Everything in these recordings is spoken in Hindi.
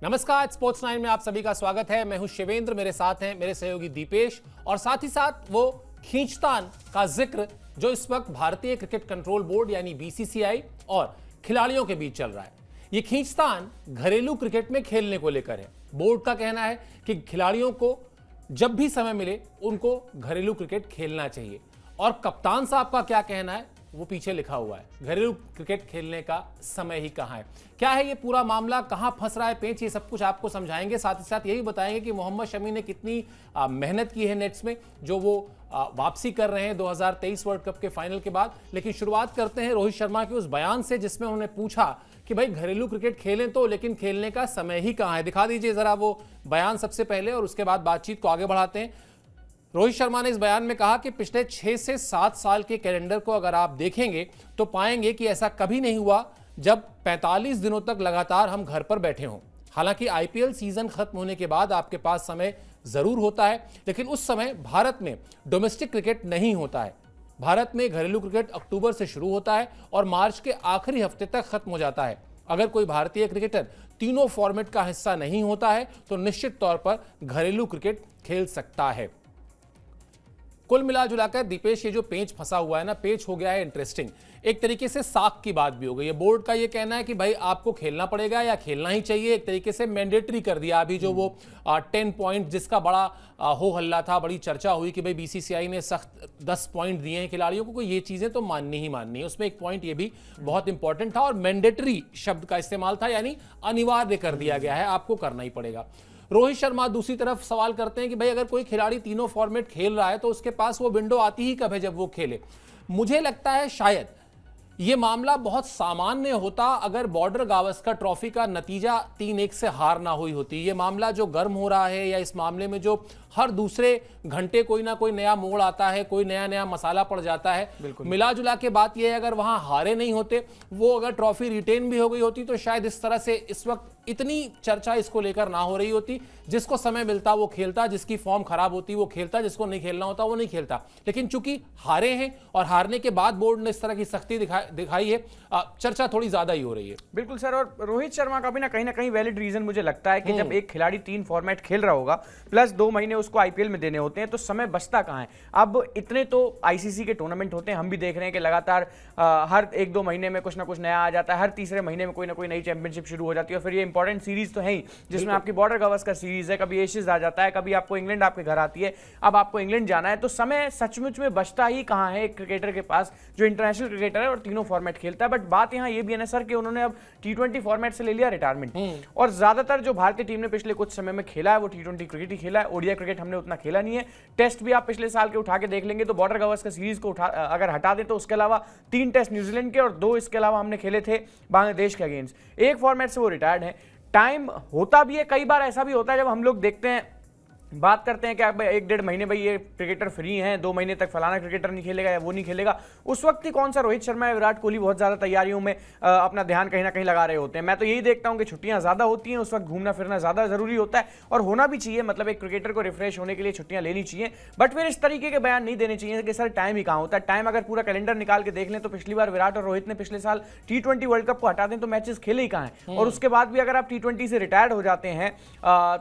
नमस्कार, स्पोर्ट्स 9 में आप सभी का स्वागत है। मैं हूं शिवेंद्र, मेरे साथ हैं मेरे सहयोगी दीपेश और साथ ही साथ वो खींचतान का जिक्र जो इस वक्त भारतीय क्रिकेट कंट्रोल बोर्ड यानी बीसीसीआई और खिलाड़ियों के बीच चल रहा है। ये खींचतान घरेलू क्रिकेट में खेलने को लेकर है। बोर्ड का कहना है कि खिलाड़ियों को जब भी समय मिले उनको घरेलू क्रिकेट खेलना चाहिए, और कप्तान साहब का क्या कहना है वो पीछे लिखा हुआ है। घरेलू क्रिकेट खेलने का समय ही कहां है, क्या है ये पूरा मामला, कहां फंस रहा है पेंच, ये सब कुछ आपको समझाएंगे। साथ ही साथ यही बताएंगे कि मोहम्मद शमी ने कितनी मेहनत की है नेट्स में, जो वो वापसी कर रहे हैं 2023 वर्ल्ड कप के फाइनल के बाद। लेकिन शुरुआत करते हैं रोहित शर्मा के उस बयान से जिसमें उन्होंने पूछा कि भाई घरेलू क्रिकेट खेलें तो, लेकिन खेलने का समय ही कहां है। दिखा दीजिए जरा वो बयान सबसे पहले, और उसके बाद बातचीत को आगे बढ़ाते हैं। रोहित शर्मा ने इस बयान में कहा कि पिछले 6 से 7 साल के कैलेंडर को अगर आप देखेंगे तो पाएंगे कि ऐसा कभी नहीं हुआ जब 45 दिनों तक लगातार हम घर पर बैठे हों। हालांकि आईपीएल सीजन खत्म होने के बाद आपके पास समय जरूर होता है, लेकिन उस समय भारत में डोमेस्टिक क्रिकेट नहीं होता है। भारत में घरेलू क्रिकेट अक्टूबर से शुरू होता है और मार्च के आखिरी हफ्ते तक खत्म हो जाता है। अगर कोई भारतीय क्रिकेटर तीनों फॉर्मेट का हिस्सा नहीं होता है तो निश्चित तौर पर घरेलू क्रिकेट खेल सकता है। कुल मिला जुलाकर दीपेश, ये जो पेच फंसा हुआ है ना, पेच हो गया है इंटरेस्टिंग। एक तरीके से साख की बात भी हो गई है। बोर्ड का ये कहना है कि भाई आपको खेलना पड़ेगा या खेलना ही चाहिए, एक तरीके से मैंडेटरी कर दिया। अभी जो वो 10 पॉइंट जिसका बड़ा हो हल्ला था, बड़ी चर्चा हुई कि भाई बीसीसीआई ने सख्त 10 पॉइंट दिए हैं खिलाड़ियों को, ये चीजें तो माननी ही माननी है। उसमें एक पॉइंट ये भी बहुत इंपॉर्टेंट था और मैंडेटरी शब्द का इस्तेमाल था, यानी अनिवार्य कर दिया गया है, आपको करना ही पड़ेगा। रोहित शर्मा दूसरी तरफ सवाल करते हैं कि भाई अगर कोई खिलाड़ी तीनों फॉर्मेट खेल रहा है तो उसके पास वो विंडो आती ही कब है जब वो खेले। मुझे लगता है शायद ये मामला बहुत सामान्य होता अगर बॉर्डर गावस्कर ट्रॉफी का नतीजा 3-1 से हार ना हुई होती। ये मामला जो गर्म हो रहा है, या इस मामले में जो हर दूसरे घंटे कोई ना कोई नया मोड़ आता है, कोई नया नया मसाला पड़ जाता है, मिला जुला के बात यह है अगर वहां हारे नहीं होते, वो अगर ट्रॉफी रिटेन भी हो गई होती तो शायद इस तरह से इस वक्त इतनी चर्चा इसको लेकर ना हो रही होती। जिसको समय मिलता वो खेलता, जिसकी फॉर्म खराब होती वो खेलता, जिसको नहीं खेलना होता वो नहीं खेलता। लेकिन चूंकि हारे हैं और हारने के बाद बोर्ड ने इस तरह की सख्ती दिखाई है, चर्चा थोड़ी ज्यादा ही हो रही है। बिल्कुल सर, और रोहित शर्मा का भी ना कहीं वैलिड रीजन मुझे लगता है कि जब एक खिलाड़ी 3 फॉर्मेट खेल रहा होगा प्लस 2 महीने उसको आईपीएल में देने होते हैं तो समय बचता कहां है। अब इतने तो आईसीसी के टूर्नामेंट होते हैं, हम भी देख रहे हैं कि लगातार हर 1-2 महीने में कुछ ना कुछ नया आ जाता है, हर तीसरे महीने में कोई ना कोई नई चैंपियनशिप शुरू हो जाती है। और फिर ये इंपॉर्टेंट सीरीज तो है ही जिसमें आपकी बॉर्डर गावस्कर सीरीज है, कभी एशियंस आ जाता है, कभी आपको इंग्लैंड आपके घर आती है। अब आपको इंग्लैंड जाना है तो समय सचमुच में बचता ही कहां है एक क्रिकेटर के पास जो इंटरनेशनल क्रिकेटर है और तीनों फॉर्मेट खेलता है। बट बात यहां ये भी है ना सर कि उन्होंने अब T20 फॉर्मेट से ले लिया रिटायरमेंट, और ज्यादातर जो भारतीय टीम ने पिछले कुछ समय में खेला है वो T20 क्रिकेट ही खेला है। ओडीआई क्रिकेट हमने उतना खेला नहीं है। टेस्ट भी आप पिछले साल के उठा के देख लेंगे तो बॉर्डर गावस्कर सीरीज को अगर हटा दें तो उसके अलावा 3 टेस्ट न्यूजीलैंड के और 2 इसके अलावा हमने खेले थे बांग्लादेश के अगेंस्ट। एक फॉर्मेट से वो रिटायर्ड है। टाइम होता भी है, कई बार ऐसा भी होता है जब हम लोग देखते हैं, बात करते हैं कि आप 1-1.5 महीने भाई ये क्रिकेटर फ्री हैं, 2 महीने तक फलाना क्रिकेटर नहीं खेलेगा या वो नहीं खेलेगा, उस वक्त ही कौन सा रोहित शर्मा या विराट कोहली बहुत ज्यादा तैयारियों में अपना ध्यान कहीं ना कहीं लगा रहे होते हैं। मैं तो यही देखता हूं कि छुट्टियां ज्यादा होती हैं, उस वक्त घूमना फिरना ज्यादा जरूरी होता है और होना भी चाहिए। मतलब एक क्रिकेटर को रिफ्रेश होने के लिए छुट्टियां लेनी चाहिए, बट फिर इस तरीके के बयान नहीं देने चाहिए कि सर टाइम ही कहां होता है। टाइम अगर पूरा कैलेंडर निकाल के देख लें तो पिछली बार विराट और रोहित ने पिछले साल T20 वर्ल्ड कप को हटा दें तो मैचेस खेले ही कहां हैं, और उसके बाद भी अगर आप T20 से रिटायर्ड हो जाते हैं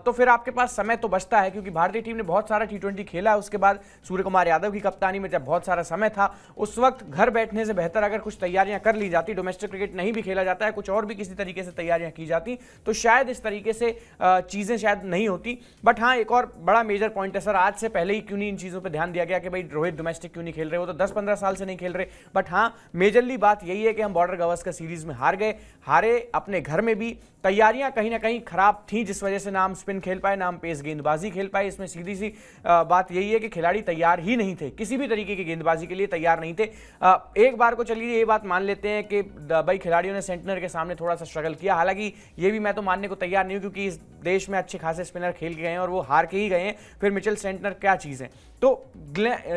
तो फिर आपके पास समय तो बचता है, क्योंकि भारतीय टीम ने बहुत सारा T20 खेला है। उसके बाद सूर्य कुमार यादव की कप्तानी में जब बहुत सारा समय था, उस वक्त घर बैठने से बेहतर अगर कुछ तैयारियां कर ली जाती, डोमेस्टिक क्रिकेट नहीं भी खेला जाता है, कुछ और भी किसी तरीके से तैयारियां की जाती तो शायद इस तरीके से चीजें शायद नहीं होती। बट हाँ, एक और बड़ा मेजर पॉइंट है सर, आज से पहले ही क्यों नहीं इन चीजों पर ध्यान दिया गया कि भाई रोहित डोमेस्टिक क्यों नहीं खेल रहे हो, तो 10-15 साल से नहीं खेल रहे। बट हाँ, मेजरली बात यही है कि हम बॉर्डर गावस्कर सीरीज में हारे अपने घर में भी। तैयारियां कहीं ना कहीं खराब थी जिस वजह से ना हम स्पिन खेल पाए, ना हम पेस गेंदबाजी खेल पाए। इसमें सीधी सी बात यही है कि खिलाड़ी तैयार ही नहीं थे, किसी भी तरीके की गेंदबाजी के लिए तैयार नहीं थे। एक बार को चलिए ये बात मान लेते हैं कि भाई खिलाड़ियों ने सेंटनर के सामने थोड़ा सा स्ट्रगल किया, हालांकि ये भी मैं तो मानने को तैयार नहीं हूं क्योंकि इस देश में अच्छे खासे स्पिनर खेल के गए हैं और वो हार के ही गए हैं। फिर मिचेल सेंटनर क्या चीज है, तो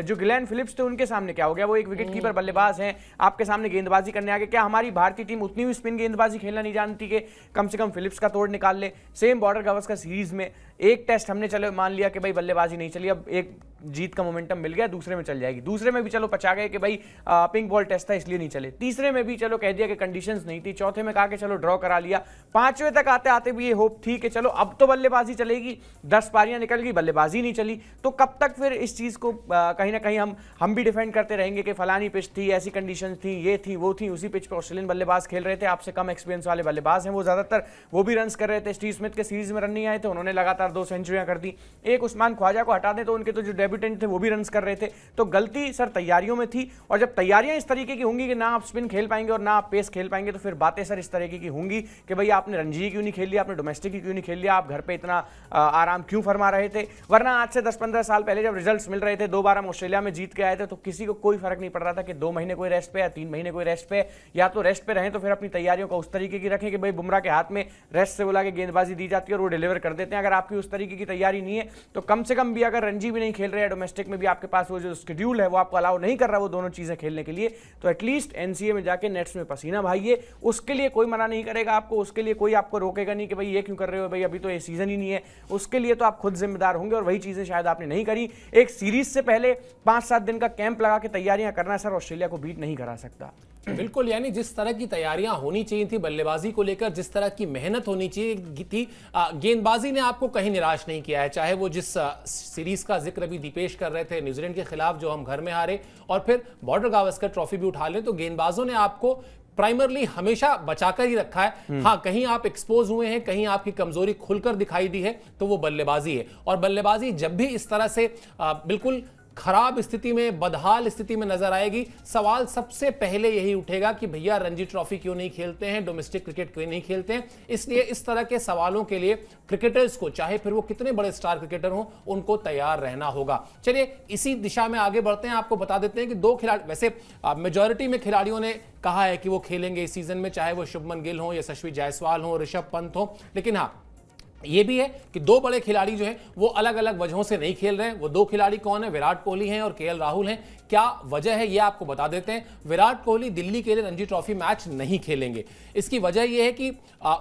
जो ग्लेन फिलिप्स थे उनके सामने क्या हो गया, वो एक विकेट कीपर बल्लेबाज हैं, आपके सामने गेंदबाजी करने आगे। क्या हमारी भारतीय टीम उतनी भी स्पिन गेंदबाजी खेलना नहीं जानती कि कम से कम फिलिप्स का तोड़ निकाल ले? सेम बॉर्डर गावस्कर सीरीज में एक टेस्ट हमने चलो मान लिया कि भाई बल्लेबाजी नहीं चली, अब एक जीत का मोमेंटम मिल गया, दूसरे में चल जाएगी। दूसरे में भी चलो पचा गए कि भाई पिंक बॉल टेस्ट था इसलिए नहीं चले, तीसरे में भी चलो कह दिया कि कंडीशंस नहीं थी, चौथे में कहा कि चलो ड्रॉ करा लिया, पांचवें तक आते आते भी ये होप थी कि चलो अब तो बल्लेबाजी चलेगी, 10 पारियां निकल गई, बल्लेबाजी नहीं चली, तो कब तक फिर इस चीज को कहीं ना कहीं हम भी डिफेंड करते रहेंगे कि फलानी पिच थी, ऐसी कंडीशंस थी, ये थी वो थी। उसी पिच पर ऑस्ट्रेलियन बल्लेबाज खेल रहे थे, आपसे कम एक्सपीरियंस वाले बल्लेबाज हैं वो, ज्यादातर वो भी रन्स कर रहे थे। स्टीव स्मिथ के सीरीज में रन नहीं आए थे, उन्होंने लगातार 2 सेंचुरियां कर दी। एक उस्मान ख्वाजा को हटा दें तो उनके तो जो डेब्यूटेंट थे वो भी रन्स कर रहे थे। तो गलती सर तैयारियों में थी, और जब तैयारियां इस तरीके की होंगी कि ना आप स्पिन खेल पाएंगे और ना आप पेस खेल पाएंगे, तो फिर बातें सर इस तरीके की होंगी कि भाई आपने रणजी क्यों नहीं खेल लिया, आपने डोमेस्टिक क्यों नहीं खेल लिया, आप घर पे इतना आराम क्यों फरमा रहे थे। वरना आज से 10-15 साल पहले जब रिजल्ट्स मिल रहे थे, 2 बार हम ऑस्ट्रेलिया में जीत के आए थे, तो किसी को कोई फर्क नहीं पड़ रहा था कि 2 महीने कोई रेस्ट पे या 3 महीने कोई रेस्ट पे, या तो रेस्ट पे रहें तो फिर अपनी तैयारियों को उस तरीके की रखें कि भाई बुमराह के हाथ में रेस्ट से बुला के गेंदबाजी दी जाती है और वो डिलीवर कर देते हैं। अगर आपकी उस तरीके की तैयारी नहीं है तो कम से कम भी अगर रणजी भी नहीं खेल रहे हैं, डोमेस्टिक में भी आपके पास वो जो शेड्यूल है वो आपको अलाउ नहीं कर रहा वो दोनों चीजें खेलने के लिए, तो एटलीस्ट एनसीए में जाके नेट्स में पसीना बहाइए। उसके लिए कोई मना नहीं करेगा आपको, उसके लिए कोई आपको रोकेगा नहीं कि भाई ये क्यों कर रहे हो, भाई अभी तो ये सीजन ही नहीं है। उसके लिए तो आप खुद जिम्मेदार होंगे, और वही चीजें शायद आपने नहीं करी। एक सीरीज से पहले 5-7 दिन का कैंप लगा के तैयारियां करना सर ऑस्ट्रेलिया को बीट नहीं करा सकता। बिल्कुल, यानी जिस तरह की तैयारियां होनी चाहिए थी बल्लेबाजी को लेकर, जिस तरह की मेहनत होनी चाहिए थी, गेंदबाजी ने आपको कहीं निराश नहीं किया है। चाहे वो जिस सीरीज का जिक्र अभी दीपेश कर रहे थे, न्यूजीलैंड के खिलाफ जो हम घर में हारे, और फिर बॉर्डर गावस्कर ट्रॉफी भी उठा लें, तो गेंदबाजों ने आपको प्राइमरली हमेशा बचाकर ही रखा है। हाँ, कहीं आप एक्सपोज हुए हैं, कहीं आपकी कमजोरी खुलकर दिखाई दी है, तो वो बल्लेबाजी है। और बल्लेबाजी जब भी इस तरह से बिल्कुल खराब स्थिति में, बदहाल स्थिति में नजर आएगी, सवाल सबसे पहले यही उठेगा कि भैया रणजी ट्रॉफी क्यों नहीं खेलते हैं, डोमेस्टिक क्रिकेट क्यों नहीं खेलते हैं। इसलिए इस तरह के सवालों के लिए क्रिकेटर्स को, चाहे फिर वो कितने बड़े स्टार क्रिकेटर हों, उनको तैयार रहना होगा। चलिए इसी दिशा में आगे बढ़ते हैं। आपको बता देते हैं कि 2 खिलाड़ी, वैसे मेजॉरिटी में खिलाड़ियों ने कहा है कि वो खेलेंगे इस सीजन में, चाहे वो शुभमन गिल हो, यशस्वी जायसवाल हो, ऋषभ पंत हो। लेकिन हाँ, ये भी है कि 2 बड़े खिलाड़ी जो हैं वो अलग अलग वजहों से नहीं खेल रहे हैं। वो 2 खिलाड़ी कौन है? विराट कोहली हैं और केएल राहुल हैं। क्या वजह है ये आपको बता देते हैं। विराट कोहली दिल्ली के लिए रणजी ट्रॉफी मैच नहीं खेलेंगे। इसकी वजह यह है कि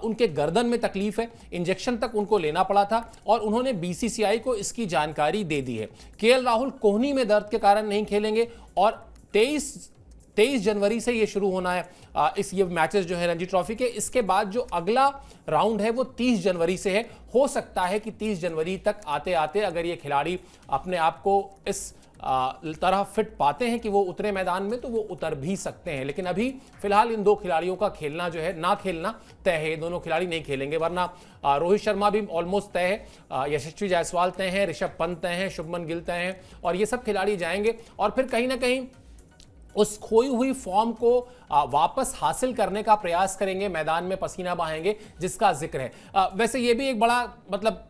उनके गर्दन में तकलीफ है, इंजेक्शन तक उनको लेना पड़ा था और उन्होंने बीसीसीआई को इसकी जानकारी दे दी है। केएल राहुल कोहनी में दर्द के कारण नहीं खेलेंगे और 23 जनवरी से ये शुरू होना है ये मैचेस जो है रणजी ट्रॉफी के। इसके बाद जो अगला राउंड है वो 30 जनवरी से है। हो सकता है कि 30 जनवरी तक आते आते अगर ये खिलाड़ी अपने आप को इस तरह फिट पाते हैं कि वो उतरे मैदान में, तो वो उतर भी सकते हैं। लेकिन अभी फिलहाल इन 2 खिलाड़ियों का खेलना जो है, ना खेलना तय है। दोनों खिलाड़ी नहीं खेलेंगे, वरना रोहित शर्मा भी ऑलमोस्ट तय है, यशस्वी जायसवाल तय है, ऋषभ पंत तय है, शुभमन गिल तय है, और ये सब खिलाड़ी जाएंगे और फिर कहीं ना कहीं उस खोई हुई फॉर्म को वापस हासिल करने का प्रयास करेंगे, मैदान में पसीना बहाएंगे, जिसका जिक्र है। वैसे ये भी एक बड़ा मतलब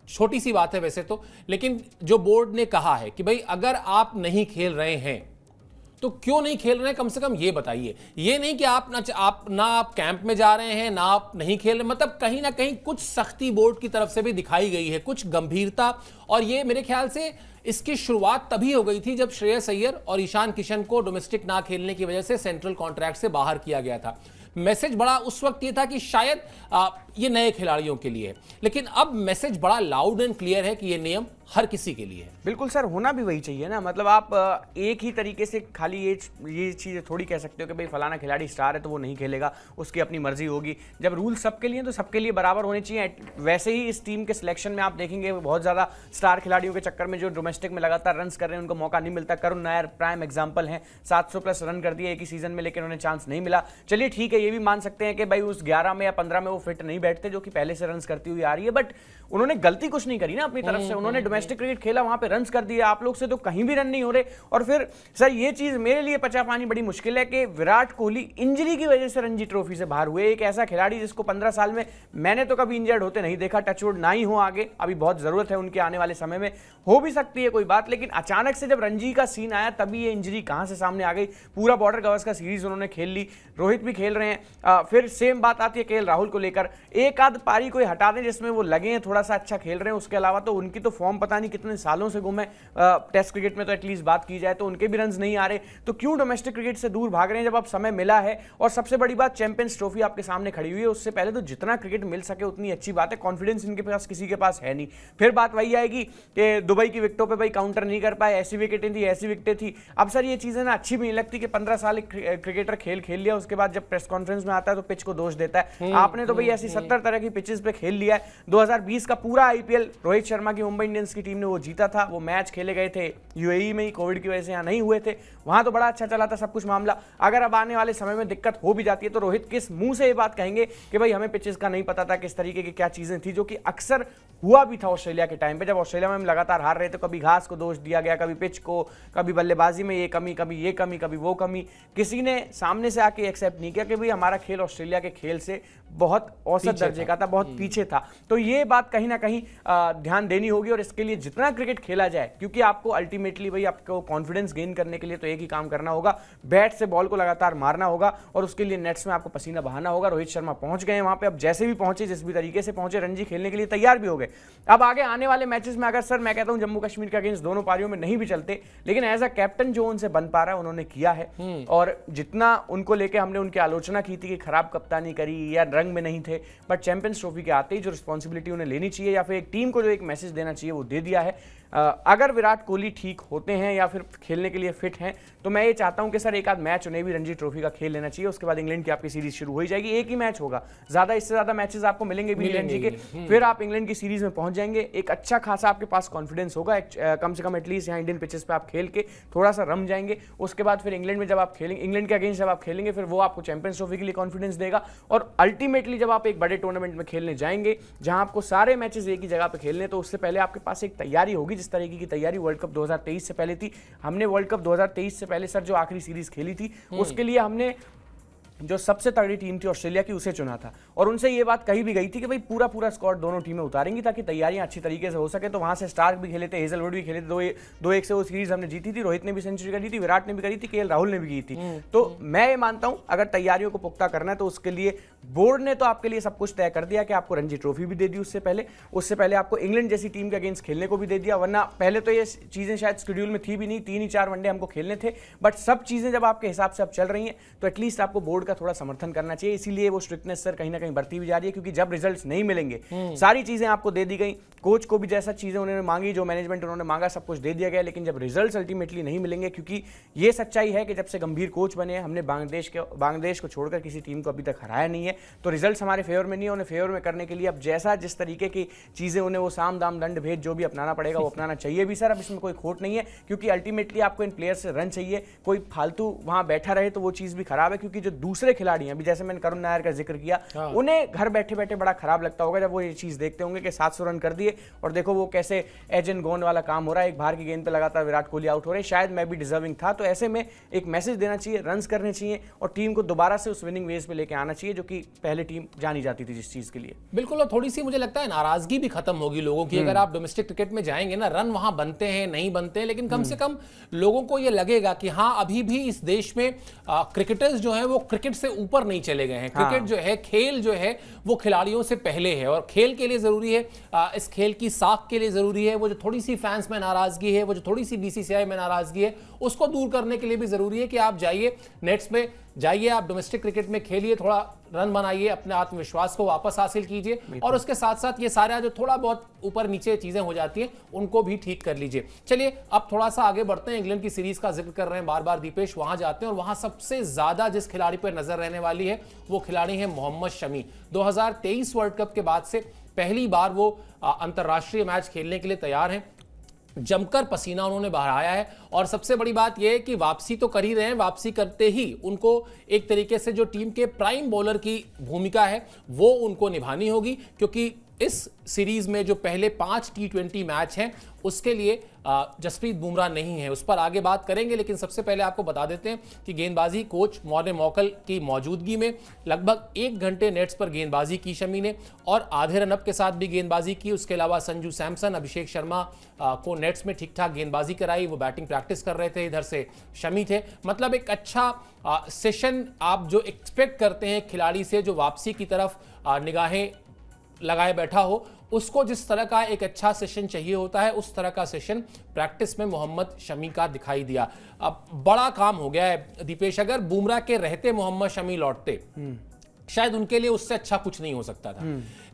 छोटी सी बात है वैसे तो, लेकिन जो बोर्ड ने कहा है कि भाई अगर आप नहीं खेल रहे हैं तो क्यों नहीं खेल रहे हैं, कम से कम ये बताइए। ये नहीं कि आप आप कैंप में जा रहे हैं, ना आप नहीं खेल रहे, मतलब कहीं ना कहीं कुछ सख्ती बोर्ड की तरफ से भी दिखाई गई है, कुछ गंभीरता। और ये मेरे ख्याल से इसकी शुरुआत तभी हो गई थी जब श्रेयस अय्यर और ईशान किशन को डोमेस्टिक ना खेलने की वजह से सेंट्रल कॉन्ट्रैक्ट से बाहर किया गया था। मैसेज बड़ा उस वक्त ये था कि शायद ये नए खिलाड़ियों के लिए, लेकिन अब मैसेज बड़ा लाउड एंड क्लियर है कि ये नियम हर किसी के लिए है। बिल्कुल सर, होना भी वही चाहिए ना। मतलब आप एक ही तरीके से खाली ये चीज़ें थोड़ी कह सकते हो कि भाई फलाना खिलाड़ी स्टार है तो वो नहीं खेलेगा, उसकी अपनी मर्जी होगी। जब रूल सबके लिए तो सबके लिए बराबर होने चाहिए। वैसे ही इस टीम के सिलेक्शन में आप देखेंगे बहुत ज़्यादा स्टार खिलाड़ियों के चक्कर में जो डोमेस्टिक में लगातार रन कर रहे हैं उनको मौका नहीं मिलता। करुण नायर प्राइम एग्जाम्पल है, 700+ रन कर दिए एक ही सीजन में, लेकिन उन्हें चांस नहीं मिला। चलिए ठीक है, ये भी मान सकते हैं कि भाई उस 11 में या 15 में वो फिट नहीं बैठते जो कि पहले से रन करती हुई आ रही है, बट उन्होंने गलती कुछ नहीं करी ना अपनी तरफ से। उन्होंने डोमेस्टिक क्रिकेट खेला, वहां पे रन कर दिए। आप लोग से तो कहीं भी रन नहीं हो रहे। और फिर सर ये चीज मेरे लिए पचा पानी बड़ी मुश्किल है कि विराट कोहली इंजरी की वजह से रणजी ट्रॉफी से बाहर हुए। एक ऐसा खिलाड़ी जिसको 15 साल में मैंने तो कभी इंजर्ड होते नहीं देखा, टचवुड ना ही हो आगे, अभी बहुत जरूरत है उनके आने वाले समय में, हो भी सकती है कोई बात, लेकिन अचानक से जब रणजी का सीन आया तभी ये इंजरी कहां से सामने आ गई। पूरा बॉर्डर गावस्कर सीरीज उन्होंने खेल ली, रोहित भी खेल रहे हैं। फिर सेम बात आती है केएल राहुल को लेकर। एक आध पारी कोई हटा दें जिसमें वो लगे हैं थोड़ा थोड़ा सा अच्छा खेल रहे हैं, उसके अलावा तो उनकी तो फॉर्म पता नहीं कितने सालों से गुम है। टेस्ट क्रिकेट में तो एटलीस्ट बात की जाए तो उनके भी रन्स नहीं आ रहे, तो क्यों डोमेस्टिक क्रिकेट से दूर भाग रहे हैं जब आप समय मिला है। और सबसे बड़ी बात, चैंपियंस ट्रॉफी आपके सामने खड़ी हुई है, उससे पहले तो जितना क्रिकेट मिल सके उतनी अच्छी बात है। कॉन्फिडेंस इनके पास किसी के पास है नहीं। फिर बात वही आएगी कि दुबई की विकेटों पे भाई काउंटर नहीं कर पाए, ऐसी विकेटें थी, ऐसी विकेटें थी। अब सर ये चीजें ना अच्छी भी नहीं लगती कि 15 साल एक क्रिकेटर खेल लिया, उसके बाद जब प्रेस कॉन्फ्रेंस में आता है तो पिच को दोष देता है। आपने तो भाई ऐसी 70 तरह की पिचेस पे खेल लिया है। 2020 का पूरा आईपीएल रोहित शर्मा की मुंबई इंडियंस की टीम ने वो जीता था। वो मैच खेले गए थे यूएई में ही, कोविड की वजह से यहाँ नहीं हुए थे, वहां तो बड़ा अच्छा चला था सब कुछ मामला। अगर अब आने वाले समय में दिक्कत हो भी जाती है तो रोहित किस मुंह से ये बात कहेंगे कि भाई हमें पिचेस का नहीं पता था, किस तरीके की क्या चीजें थी, जो कि अक्सर हुआ भी था ऑस्ट्रेलिया के टाइम पे। जब ऑस्ट्रेलिया में हम लगातार हार रहे थे, कभी घास को दोष दिया गया, कभी पिच को, कभी बल्लेबाजी में ये कमी, कभी ये कमी, कभी वो कमी। किसी ने सामने से आके एक्सेप्ट नहीं किया कि भाई हमारा खेल ऑस्ट्रेलिया के खेल से बहुत औसत दर्जे का था, बहुत पीछे था। तो ये बात कहीं ना कहीं ध्यान देनी होगी। और इसके लिए जितना क्रिकेट खेला जाए, क्योंकि आपको अल्टीमेटली भाई आपको कॉन्फिडेंस गेन करने के लिए तो एक ही काम करना होगा, बैट से बॉल को लगातार मारना होगा और उसके लिए नेट्स में आपको पसीना बहाना होगा। रोहित शर्मा पहुंच गए वहां पे, अब जैसे भी पहुंचे, जिस भी तरीके से पहुंचे, रणजी खेलने के लिए तैयार भी हो गए। अब आगे आने वाले मैचेस में अगर सर मैं कहता हूं जम्मू कश्मीर के अगेंस्ट दोनों पारियों में नहीं भी चलते, लेकिन एज अ कैप्टन जो उनसे बन पा रहा है उन्होंने किया है। और जितना उनको लेके हमने उनकी आलोचना की थी कि खराब कप्तानी करी या रंग में नहीं थे, बट चैंपियंस ट्रॉफी के आते ही जो रिस्पॉन्सिबिलिटी उन्हें लेनी चाहिए या फिर एक टीम को जो एक मैसेज देना चाहिए वो दे दिया है। अगर विराट कोहली ठीक होते हैं या फिर खेलने के लिए फिट हैं तो मैं ये चाहता हूं कि सर एक आध मैच उन्हें भी रणजी ट्रॉफी का खेल लेना चाहिए। उसके बाद इंग्लैंड की आपकी सीरीज शुरू हो ही जाएगी, एक ही मैच होगा, ज्यादा इससे ज्यादा मैचेस आपको मिलेंगे भी रणजी के। फिर आप इंग्लैंड की सीरीज में पहुंच जाएंगे, एक अच्छा खासा आपके पास कॉन्फिडेंस होगा, कम से कम एटलीस्ट यहाँ इंडियन पिचेस पे आप खेल के थोड़ा सा रम जाएंगे। उसके बाद फिर इंग्लैंड में जब आप खेलेंगे, इंग्लैंड के अगेंस्ट जब आप खेलेंगे, फिर वो आपको चैंपियंस ट्रॉफी के लिए कॉन्फिडेंस देगा। और अल्टीमेटली जब आप एक बड़े टूर्नामेंट में खेलने जाएंगे जहां आपको सारे मैचेस एक ही जगह पे खेलने, तो उससे पहले आपके पास एक तैयारी होगी, जिस तरीके की तैयारी वर्ल्ड कप 2023 से पहले थी। हमने वर्ल्ड कप 2023 से पहले सर जो आखिरी सीरीज खेली थी उसके लिए हमने जो सबसे तगड़ी टीम थी ऑस्ट्रेलिया की उसे चुना था और उनसे ये बात कही भी गई थी कि भाई पूरा स्क्वाड दोनों टीमें उतारेंगी ताकि तैयारियां अच्छी तरीके से हो सके। तो वहां से स्टार्क भी खेले थे, हेजलवुड भी खेले थे, 2-1 से वो सीरीज हमने जीती थी। रोहित ने भी सेंचुरी करी थी, विराट ने भी करी थी, केएल राहुल ने भी की थी। तो मैं ये मानता हूं अगर तैयारियों को पुख्ता करना है तो उसके लिए बोर्ड ने तो आपके लिए सब कुछ तय कर दिया कि आपको रणजी ट्रॉफी भी दे दी, उससे पहले आपको इंग्लैंड जैसी टीम के अगेंस्ट खेलने को भी दे दिया। वरना पहले तो ये चीजें शायद शेड्यूल में थी भी नहीं, 3 ही 4 वनडे हमको खेलने थे। बट सब चीजें जब आपके हिसाब से अब चल रही हैं तो एटलीस्ट आपको बोर्ड का थोड़ा समर्थन करना चाहिए। इसीलिए वो स्ट्रिक्टनेस सर कहीं ना कहीं बढ़ती भी जा रही है, क्योंकि जब रिजल्ट्स नहीं मिलेंगे, सारी चीजें आपको दे दी गई, कोच को भी जैसा चीजें उन्होंने मांगी, जो मैनेजमेंट उन्होंने मांगा, सब कुछ दे दिया गया, लेकिन जब रिजल्ट्स अल्टीमेटली नहीं मिलेंगे, क्योंकि ये सच्चाई है कि जब से गंभीर कोच बने हमने बांग्लादेश को छोड़कर किसी टीम को अभी तक हराया नहीं है, तो रिजल्ट्स हमारे फेवर में नहीं है। उन्हें फेवर में करने के लिए अब जिस तरीके की चीजें उन्हें वो साम दाम दंड भेद जो भी अपनाना पड़ेगा वो अपनाना चाहिए भी सर। अब इसमें कोई खोट नहीं है, क्योंकि अल्टीमेटली आपको इन प्लेयर्स से रन चाहिए। कोई फालतू वहां बैठा रहे तो वो चीज भी खराब है, क्योंकि जो दूसरे खिलाड़ी हैं, अभी जैसे मैंने करुण नायर का जिक्र किया, उन्हें घर बैठे बैठे बड़ा खराब लगता होगा जब वो ये चीज देखते होंगे कि 700 रन कर दिए और देखो वो कैसे एजेंट गोन वाला काम हो रहा है, एक बाहर की गेंद पे लगातार विराट कोहली आउट हो रहे हैं, शायद मैं भी डिजर्विंग था। तो ऐसे में एक मैसेज देना चाहिए, रन्स करने चाहिए और टीम को दोबारा से उस विनिंग वेज पे लेके आना चाहिए, जो कि पहले टीम जानी जाती थी जिस चीज के लिए। बिल्कुल, और थोड़ी सी मुझे लगता है नाराजगी भी खत्म होगी लोगों की। अगर आप डोमेस्टिक क्रिकेट में जाएंगे ना, रन वहां बनते हैं नहीं बनते हैं, लेकिन कम से कम लोगों को यह लगेगा कि हाँ अभी भी इस देश में क्रिकेटर्स जो हैं वो क्रिकेट से ऊपर नहीं चले गए हैं। क्रिकेट जो है, खेल जो है वो खिलाड़ियों से पहले है और खेल के लिए जरूरी है, इस खेल की साख के लिए जरूरी है। वो जो थोड़ी सी फैंस में नाराजगी है, वो जो थोड़ी सी बीसीसीआई में नाराजगी है, उसको दूर करने के लिए भी जरूरी है कि आप जाइए नेट्स में, जाइए आप डोमेस्टिक क्रिकेट में खेलिए, थोड़ा रन बनाइए, अपने आत्मविश्वास को वापस हासिल कीजिए और उसके साथ साथ ये सारा जो थोड़ा बहुत ऊपर नीचे चीजें हो जाती हैं उनको भी ठीक कर लीजिए। चलिए अब थोड़ा सा आगे बढ़ते हैं, इंग्लैंड की सीरीज का जिक्र कर रहे हैं बार बार दीपेश, वहां जाते हैं और वहां सबसे ज्यादा जिस खिलाड़ी पर नजर रहने वाली है वो खिलाड़ी है मोहम्मद शमी। 2023 वर्ल्ड कप के बाद से पहली बार वो अंतरराष्ट्रीय मैच खेलने के लिए तैयार हैं। जमकर पसीना उन्होंने बहाया है और सबसे बड़ी बात यह है कि वापसी तो कर ही रहे हैं, वापसी करते ही उनको एक तरीके से जो टीम के प्राइम बॉलर की भूमिका है वो उनको निभानी होगी, क्योंकि इस सीरीज में जो पहले 5 T20 मैच हैं उसके लिए जसप्रीत बुमराह नहीं है, उस पर आगे बात करेंगे। लेकिन सबसे पहले आपको बता देते हैं कि गेंदबाजी कोच मॉर्ने मॉकल की मौजूदगी में लगभग 1 घंटे नेट्स पर गेंदबाजी की शमी ने और आधे रनअप के साथ भी गेंदबाजी की। उसके अलावा संजू सैमसन, अभिषेक शर्मा को नेट्स में ठीक ठाक गेंदबाजी कराई, वो बैटिंग प्रैक्टिस कर रहे थे, इधर से शमी थे। मतलब एक अच्छा सेशन आप जो एक्सपेक्ट करते हैं खिलाड़ी से जो वापसी की तरफ निगाहें लगाए बैठा हो, उसको जिस तरह का एक अच्छा सेशन चाहिए होता है उस तरह का सेशन प्रैक्टिस में मोहम्मद शमी का दिखाई दिया। अब बड़ा काम हो गया है दीपेश, अगर बुमराह के रहते मोहम्मद शमी लौटते शायद उनके लिए उससे अच्छा कुछ नहीं हो सकता था,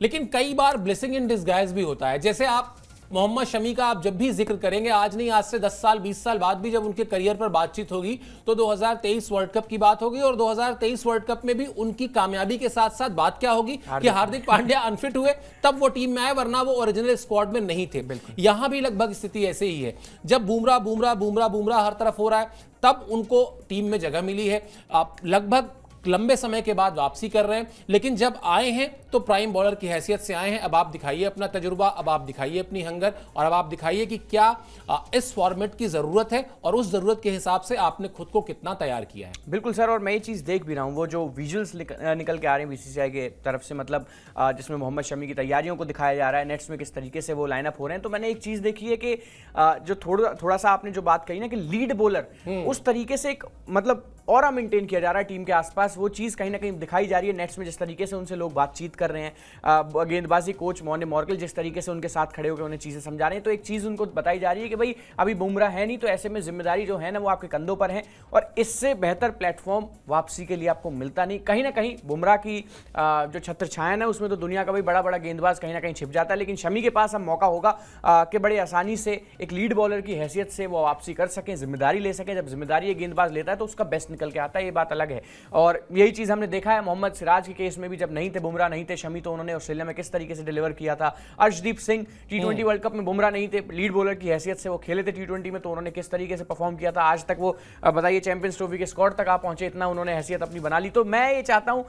लेकिन कई बार ब्लेसिंग इन डिस्गाइज भी होता है। जैसे आप मोहम्मद शमी का आप जब भी जिक्र करेंगे, आज नहीं आज से 10 साल 20 साल बाद भी जब उनके करियर पर बातचीत होगी तो 2023 वर्ल्ड कप की बात होगी, और 2023 वर्ल्ड कप में भी उनकी कामयाबी के साथ साथ बात क्या होगी कि हार्दिक पांड्या अनफिट हुए तब वो टीम में आए, वरना वो ओरिजिनल स्क्वाड में नहीं थे। यहां भी लगभग स्थिति ऐसे ही है, जब बुमराह बुमराह बुमराह बुमराह हर तरफ हो रहा है तब उनको टीम में जगह मिली है। आप लगभग लंबे समय के बाद वापसी कर रहे हैं, लेकिन जब आए हैं तो प्राइम बॉलर की हैसियत से आए हैं। अब आप दिखाइए अपना तजुर्बा, अब आप दिखाइए अपनी हंगर, और अब आप दिखाइए कि क्या इस फॉर्मेट की जरूरत है और उस जरूरत के हिसाब से आपने खुद को कितना तैयार किया है। बिल्कुल सर, और मैं ये चीज़ देख भी रहा हूँ, वो जो विजुअल्स निकल के आ रहे हैं बीसीसीआई के तरफ से, मतलब जिसमें मोहम्मद शमी की तैयारियों को दिखाया जा रहा है, नेट्स में किस तरीके से वो लाइनअप हो रहे हैं, तो मैंने एक चीज़ देखी है कि जो थोड़ा सा आपने जो बात कही ना कि लीड बॉलर उस तरीके से एक मतलब ऑरा मेंटेन किया जा रहा है टीम के आसपास, वो चीज़ कहीं ना कहीं दिखाई जा रही है नेट्स में, जिस तरीके से उनसे लोग बातचीत कर रहे हैं, गेंदबाजी कोच मॉर्ने मॉर्कल जिस तरीके से उनके साथ खड़े होकर उन्हें चीज़ें समझा रहे हैं, तो एक चीज़ उनको बताई जा रही है कि भाई अभी बुमराह है नहीं, तो ऐसे में जिम्मेदारी जो है ना वो आपके कंधों पर है, और इससे बेहतर प्लेटफॉर्म वापसी के लिए आपको मिलता नहीं। कहीं ना कहीं बुमराह की जो छत्र छाया है उसमें तो दुनिया का भी बड़ा बड़ा गेंदबाज कहीं ना कहीं छिप जाता है, लेकिन शमी के पास अब मौका होगा कि बड़े आसानी से एक लीड बॉलर की हैसियत से वो वापसी कर सकें, जिम्मेदारी ले सकें। जब जिम्मेदारी एक गेंदबाज लेता है तो उसका बेस्ट निकल के आता है, ये बात अलग है। और यही चीज़ हमने देखा है मोहम्मद सिराज के केस में भी, जब नहीं थे बुमराह नहीं थे शमी, तो उन्होंने ऑस्ट्रेलिया में किस तरीके से डिलीवर किया था। Arshdeep Singh T20 world cup में बुमराह नहीं थे, लीड बॉलर की हैसियत से वो खेले थे T20 में, तो उन्होंने किस तरीके से परफॉर्म किया था। आज तक वो बताइए चैंपियंस ट्रॉफी के स्क्वाड तक आप पहुंचे, इतना उन्होंने हैसियत अपनी बना ली। तो मैं ये चाहता हूं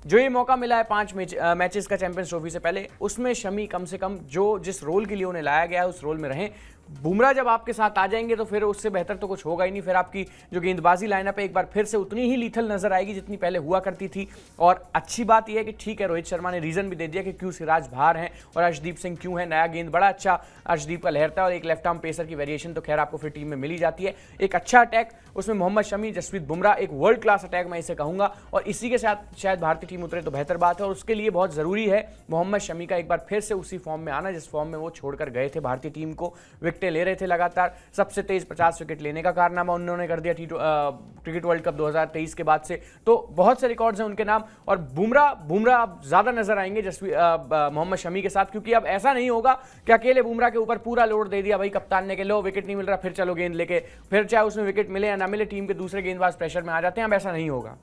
जो ये मौका मिला है 5 मैचेस का चैंपियंस ट्रॉफी से पहले, उसमें शमी कम से कम जो जिस रोल के लिए उन्हें लाया गया है उस रोल में रहें। बुमराह जब आपके साथ आ जाएंगे तो फिर उससे बेहतर तो कुछ होगा ही नहीं, फिर आपकी जो गेंदबाजी लाइनअप है एक बार फिर से उतनी ही लीथल नजर आएगी जितनी पहले हुआ करती थी। और अच्छी बात यह है कि ठीक है, रोहित शर्मा ने रीजन भी दे दिया कि क्यों सिराज बाहर हैं और अर्शदीप सिंह क्यों है। नया गेंद बड़ा अच्छा अर्शदीप का लहरता है, और एक लेफ्ट आर्म पेसर की वेरिएशन तो खैर आपको फिर टीम में मिल ही जाती है। एक अच्छा अटैक, उसमें मोहम्मद शमी, जसप्रीत बुमराह, एक वर्ल्ड क्लास अटैक मैं इसे कहूंगा, और इसी के साथ शायद भारतीय टीम उतरे तो बेहतर बात है। और उसके लिए बहुत जरूरी है मोहम्मद शमी का एक बार फिर से उसी फॉर्म में आना जिस फॉर्म में वो छोड़कर गए थे भारतीय टीम को। विकेटें ले रहे थे लगातार, सबसे तेज 50 विकेट लेने का कारनामा उन्होंने कर दिया क्रिकेट वर्ल्ड कप 2023 के बाद से, तो बहुत से रिकॉर्ड्स हैं उनके नाम। और बुमराह अब ज्यादा नजर आएंगे मोहम्मद शमी के साथ, क्योंकि अब ऐसा नहीं होगा कि अकेले बुमराह के ऊपर पूरा लोड दे दिया भाई कप्तान ने कि लो विकेट नहीं मिल रहा फिर चलो गेंद लेके, फिर चाहे उसमें विकेट मिले या ना मिले टीम के दूसरे गेंदबाज प्रेशर में आ जाते हैं। अब ऐसा नहीं होगा।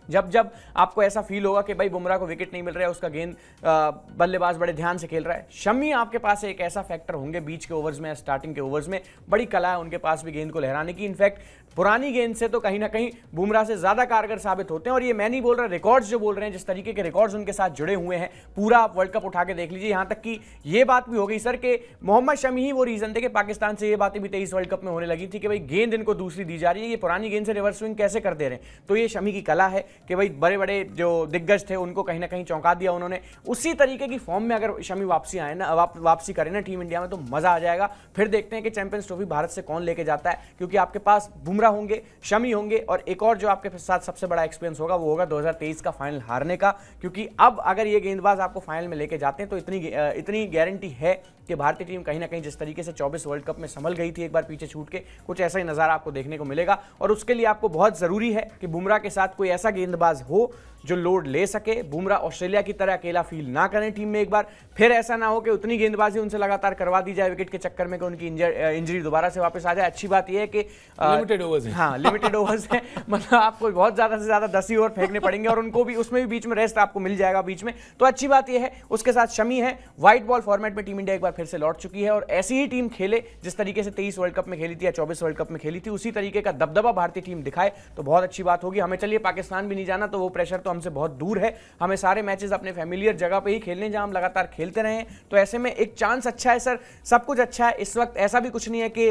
जब आपको ऐसा फील होगा कि भाई बुमराह को विकेट नहीं मिल रहा है, उसका गेंद बल्लेबाज बड़े ध्यान से खेल रहा है, शमी आपके पास एक ऐसा फैक्टर होंगे बीच के ओवर्स में, स्टार्टिंग के ओवर्स में बड़ी कला है उनके पास भी गेंद को लहराने की। इनफैक्ट पुरानी गेंद से तो कहीं ना कहीं बुमराह से ज्यादा कारगर साबित होते हैं। और ये मैं नहीं बोल रहा, रिकॉर्ड्स जो बोल रहे हैं, जिस तरीके के रिकॉर्ड्स उनके साथ जुड़े हुए हैं, पूरा आप वर्ल्ड कप उठा के देख लीजिए। यहां तक कि ये बात भी हो गई सर कि मोहम्मद शमी ही वो रीजन थे कि पाकिस्तान से ये बातें भी 23 वर्ल्ड कप में होने लगी थी कि भाई गेंद इनको दूसरी दी जा रही है, ये पुरानी गेंद से रिवर्स स्विंग कैसे कर दे रहे हैं। तो ये शमी की कला है कि भाई बड़े बड़े जो दिग्गज थे उनको कहीं ना कहीं चौंका दिया उन्होंने। उसी तरीके की फॉर्म में अगर शमी वापसी आए ना, वापसी करें ना टीम इंडिया में, तो मजा आ जाएगा। फिर देखते हैं कि चैंपियंस ट्रॉफी भारत से कौन लेके जाता है, क्योंकि आपके पास बुमराह होंगे, शमी होंगे, और एक और जो आपके साथ सबसे बड़ा एक्सपीरियंस होगा वो होगा 2023 का फाइनल हारने का। क्योंकि अब अगर ये गेंदबाज आपको फाइनल में लेके जाते हैं तो इतनी गारंटी है कि भारतीय टीम कहीं ना कहीं जिस तरीके से 24 वर्ल्ड कप में संभल गई थी एक बार पीछे छूट के, कुछ ऐसा ही नजारा आपको देखने को मिलेगा। और उसके लिए आपको बहुत जरूरी है कि बुमराह के साथ कोई ऐसा गेंदबाज हो जो लोड ले सके। बुमराह ऑस्ट्रेलिया की तरह अकेला फील ना करें टीम में एक बार, फिर ऐसा ना हो कि उतनी गेंदबाजी उनसे लगातार करवा दी जाए विकेट के चक्कर में कि उनकी इंजरी दोबारा से वापस आ जाए। अच्छी बात यह है कि लिमिटेड ओवर्स हैं। हाँ, लिमिटेड ओवर्स हैं, मतलब आपको बहुत ज्यादा से ज्यादा 10 ही ओवर फेंकने पड़ेंगे, और उनको भी उसमें भी बीच में रेस्ट आपको मिल जाएगा बीच में। तो अच्छी बात यह है। उसके साथ शमी है, व्हाइट बॉल फॉर्मेट में टीम इंडिया एक बार फिर से लौट चुकी है, और ऐसी ही टीम खेले जिस तरीके से 23 वर्ल्ड कप में खेली थी या 24 वर्ल्ड कप में खेली थी, उसी तरीके का दबदबा भारतीय टीम दिखाए तो बहुत अच्छी बात होगी। हमें चलिए पाकिस्तान भी नहीं जाना, तो वो प्रेशर तो हमसे बहुत दूर है, हमें सारे मैचेस अपने फैमिलियर जगह पे ही खेलने जहां हम लगातार खेलते रहे। तो ऐसे में एक चांस अच्छा है सर, सब कुछ अच्छा है इस वक्त। ऐसा भी कुछ नहीं है कि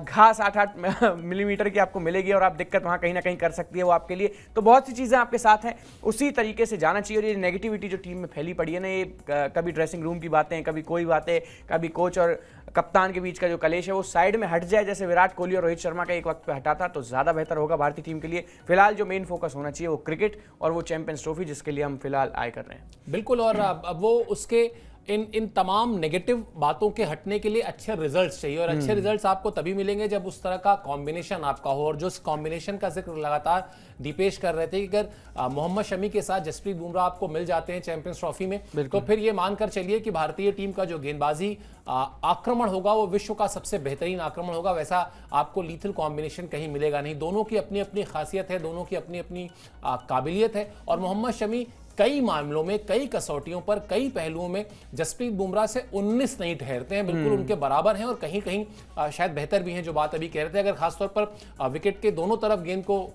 घास 8-8 मिलीमीटर की आपको मिलेगी और आप दिक्कत वहां कहीं ना कहीं कर सकती है वो आपके लिए। तो बहुत सी चीजें आपके साथ हैं, उसी तरीके से जाना चाहिए। और ये नेगेटिविटी जो टीम में फैली पड़ी है ना, ये कभी ड्रेसिंग रूम की बातें, कभी कोई बातें, कभी कोच और कप्तान के बीच का जो कलेश है वो साइड में हट जाए, जैसे विराट कोहली और रोहित शर्मा का एक वक्त पे हटा था, तो ज्यादा बेहतर होगा भारतीय टीम के लिए। फिलहाल जो मेन फोकस होना चाहिए वो क्रिकेट और वो चैंपियंस ट्रॉफी, जिसके लिए हम फिलहाल आए कर रहे हैं। बिल्कुल, और अब वो उसके इन तमाम नेगेटिव बातों के हटने के लिए अच्छे रिजल्ट्स चाहिए, और अच्छे रिजल्ट्स आपको तभी मिलेंगे जब उस तरह का कॉम्बिनेशन आपका हो। और जो इस कॉम्बिनेशन का जिक्र लगातार दीपेश कर रहे थे कि अगर मोहम्मद शमी के साथ जसप्रीत बुमराह आपको मिल जाते हैं चैंपियंस ट्रॉफी में, तो फिर ये मानकर चलिए कि भारतीय टीम का जो गेंदबाजी आक्रमण होगा वो विश्व का सबसे बेहतरीन आक्रमण होगा। वैसा आपको लीथल कॉम्बिनेशन कहीं मिलेगा नहीं। दोनों की अपनी अपनी खासियत है, दोनों की अपनी अपनी काबिलियत है, और मोहम्मद शमी कई मामलों में, कई कसौटियों पर, कई पहलुओं में जसप्रीत बुमराह से 19 नहीं ठहरते हैं, बिल्कुल उनके बराबर हैं, और कहीं कहीं शायद बेहतर भी हैं। जो बात अभी कह रहे थे, अगर खासतौर पर विकेट के दोनों तरफ गेंद को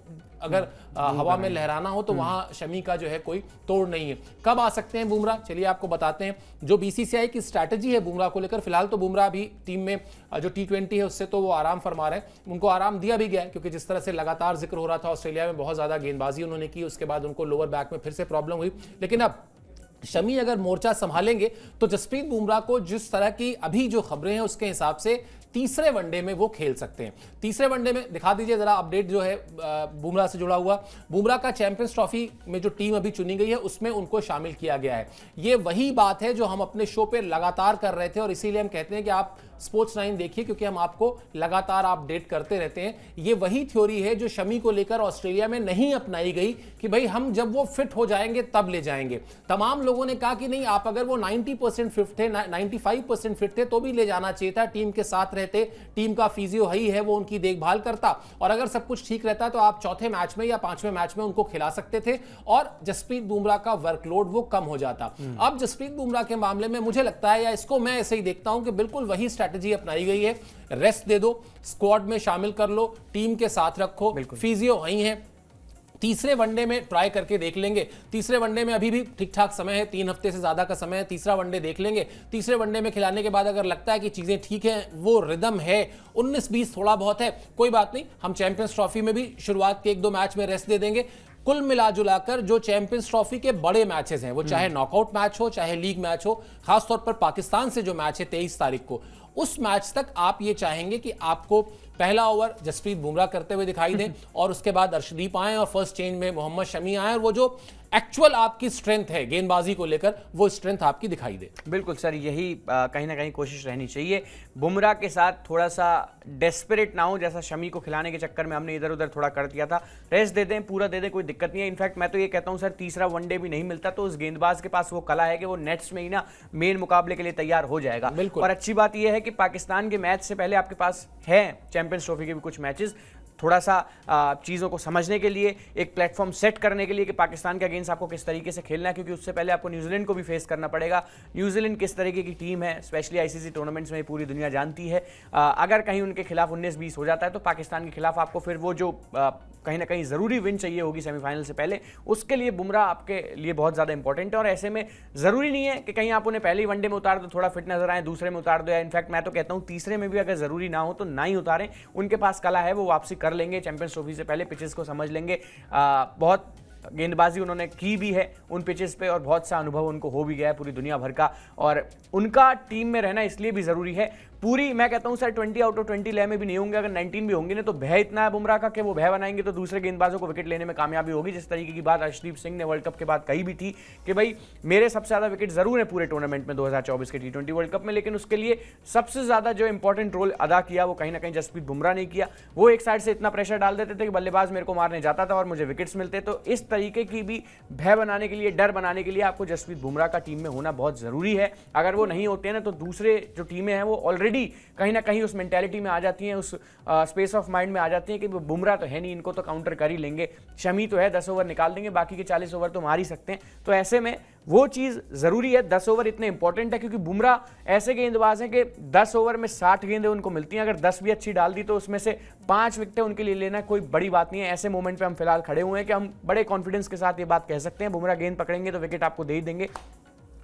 अगर हवा में लहराना हो तो वहां शमी का जो है कोई तोड़ नहीं है। कब आ सकते हैं बुमराह, चलिए आपको बताते हैं। जो बीसीसीआई की स्ट्रैटेजी है बुमराह को लेकर, फिलहाल तो बुमराह अभी टीम में जो T20 है उससे तो वो आराम फरमा रहे हैं, उनको आराम दिया भी गया है, क्योंकि जिस तरह से लगातार जिक्र हो रहा था ऑस्ट्रेलिया में बहुत ज्यादा गेंदबाजी उन्होंने की, उसके बाद उनको लोअर बैक में फिर से प्रॉब्लम हुई। लेकिन अब शमी अगर मोर्चा संभालेंगे तो जसप्रीत बुमराह को जिस तरह की अभी जो खबरें हैं उसके हिसाब से तीसरे वनडे में वो खेल सकते हैं। तीसरे वनडे में दिखा दीजिए जरा अपडेट जो है बुमराह से जुड़ा हुआ। बुमराह का चैंपियंस ट्रॉफी में जो टीम अभी चुनी गई है उसमें उनको शामिल किया गया है। ये वही बात है जो हम अपने शो पे लगातार कर रहे थे, और इसीलिए हम कहते हैं कि आप स्पोर्ट्स 9 देखिए, क्योंकि हम आपको लगातार अपडेट करते रहते हैं। ये वही थ्योरी है जो शमी को लेकर ऑस्ट्रेलिया में नहीं अपनाई गई कि भाई हम जब वो फिट हो जाएंगे तब ले जाएंगे। तमाम लोगों ने कहा कि नहीं, आप अगर वो 90% फिट थे, 95% फिट थे तो भी ले जाना चाहिए था, टीम के साथ रहते, टीम का फिजियो ही है वो उनकी देखभाल करता, और अगर सब कुछ ठीक रहता तो आप चौथे मैच में या पांचवें मैच में उनको खिला सकते थे, और जसप्रीत बुमराह का वर्कलोड वो कम हो जाता। अब जसप्रीत बुमराह के मामले में मुझे लगता है, या इसको मैं ऐसे ही देखता हूं कि बिल्कुल वही स्ट्रैटेजी अपनाई गई है। रेस्ट दे दो, स्क्वाड में शामिल कर लो, टीम के साथ रखो, फिजियो वही है। तीसरे वनडे में ट्राई करके देख लेंगे। तीसरे वनडे में अभी भी ठीक ठाक समय है, 3 हफ्ते से ज्यादा का समय है। तीसरा वनडे देख लेंगे। तीसरे वनडे में खिलाने के बाद अगर लगता है कि चीजें ठीक हैं, वो रिदम है, 19-20 थोड़ा बहुत है, कोई बात नहीं, हम चैंपियंस ट्रॉफी में भी शुरुआत के 1-2 मैच में रेस्ट दे देंगे। कुल मिला जुलाकर जो चैंपियंस ट्रॉफी के बड़े मैचेस हैं, वो चाहे नॉकआउट मैच हो, चाहे लीग मैच हो, खासतौर पर पाकिस्तान से जो मैच है 23 तारीख को, उस मैच तक आप ये चाहेंगे कि आपको पहला ओवर जसप्रीत बुमराह करते हुए दिखाई दें, और उसके बाद अर्शदीप आए और फर्स्ट चेंज में मोहम्मद शमी आए, और वो जो एक्चुअल आपकी स्ट्रेंथ है गेंदबाजी को लेकर, वो स्ट्रेंथ आपकी दिखाई दे। बिल्कुल सर, यही कहीं ना कहीं कोशिश रहनी चाहिए। बुमराह के साथ थोड़ा सा डेस्परेट ना हो, जैसा शमी को खिलाने के चक्कर में हमने इधर उधर थोड़ा कर दिया था। रेस्ट दे दें, पूरा दे दें, कोई दिक्कत नहीं है। इनफैक्ट मैं तो ये कहता हूं सर, तीसरा वनडे भी नहीं मिलता तो उस गेंदबाज के पास वो कला है कि वो नेट्स में ही ना मेन मुकाबले के लिए तैयार हो जाएगा। और अच्छी बात यह है कि पाकिस्तान के मैच से पहले आपके पास है चैंपियंस ट्रॉफी के भी कुछ मैचेस, थोड़ा सा चीज़ों को समझने के लिए, एक प्लेटफॉर्म सेट करने के लिए कि पाकिस्तान के अगेंस्ट आपको किस तरीके से खेलना है, क्योंकि उससे पहले आपको न्यूजीलैंड को भी फेस करना पड़ेगा। न्यूजीलैंड किस तरीके की टीम है, स्पेशली आईसीसी टूर्नामेंट्स में पूरी दुनिया जानती है। अगर कहीं उनके खिलाफ 19-20 हो जाता है तो पाकिस्तान के खिलाफ आपको फिर वो जो कहीं ना कहीं ज़रूरी विन चाहिए होगी सेमीफाइनल से पहले, उसके लिए बुमराह आपके लिए बहुत ज़्यादा इंपॉर्टेंट है। और ऐसे में ज़रूरी नहीं है कि कहीं आप उन्हें पहले ही वनडे में उतार दो, थोड़ा फिट नजर आए, दूसरे में उतार दो, या इनफैक्ट मैं तो कहता हूँ तीसरे में भी अगर ज़रूरी ना हो तो ना ही उतारें। उनके पास कला है, वो वापसी कर लेंगे चैंपियंस ट्रॉफी से पहले, पिचेस को समझ लेंगे। बहुत गेंदबाजी उन्होंने की भी है उन पिचेस पे, और बहुत सा अनुभव उनको हो भी गया है पूरी दुनिया भर का, और उनका टीम में रहना इसलिए भी ज़रूरी है। पूरी मैं कहता हूं सर 20 आउट ऑफ 20 लय में भी नहीं होंगे, अगर 19 भी होंगे ना तो भय इतना है बुमराह का कि वो भय बनाएंगे तो दूसरे गेंदबाजों को विकेट लेने में कामयाबी होगी। जिस तरीके की बात अर्शदीप सिंह ने वर्ल्ड कप के बाद कही भी थी कि भाई मेरे सबसे ज़्यादा विकेट जरूर है पूरे टूर्नामेंट में 2024 के T20 वर्ल्ड कप में, लेकिन उसके लिए सबसे ज़्यादा जो इंपॉर्टेंट रोल अदा किया वो कहीं ना कहीं जसप्रीत बुमराह ने किया। वो एक साइड से इतना प्रेशर डाल देते थे कि बल्लेबाज मेरे को मारने जाता था और मुझे विकेट्स मिलते। तो इस तरीके की भी भय बनाने के लिए, डर बनाने के लिए आपको जसप्रीत बुमराह का टीम में होना बहुत ज़रूरी है। अगर वो नहीं होते हैं ना तो दूसरे जो टीमें हैं वो ऑलरेडी कहीं ना कहीं उस मेंटालिटी में आ जाती हैं, उस स्पेस ऑफ माइंड में आ जाती हैं कि बुमराह तो है नहीं, इनको तो काउंटर कर ही लेंगे, शमी तो है 10 ओवर निकाल देंगे, बाकी के 40 ओवर तो मार ही सकते हैं। तो ऐसे में वो चीज़ ज़रूरी है, 10 ओवर इतने इंपॉर्टेंट है क्योंकि बुमराह ऐसे गेंदबाज हैं कि 10 ओवर में 60 गेंदें उनको मिलती हैं। अगर 10 भी अच्छी डाल दी तो उसमें से 5 विकेटें उनके लिए लेना कोई बड़ी बात नहीं है। ऐसे मोमेंट पे हम फिलहाल खड़े हुए हैं कि हम बड़े कॉन्फिडेंस के साथ ये बात कह सकते हैं, बुमराह गेंद पकड़ेंगे तो विकेट आपको दे ही देंगे,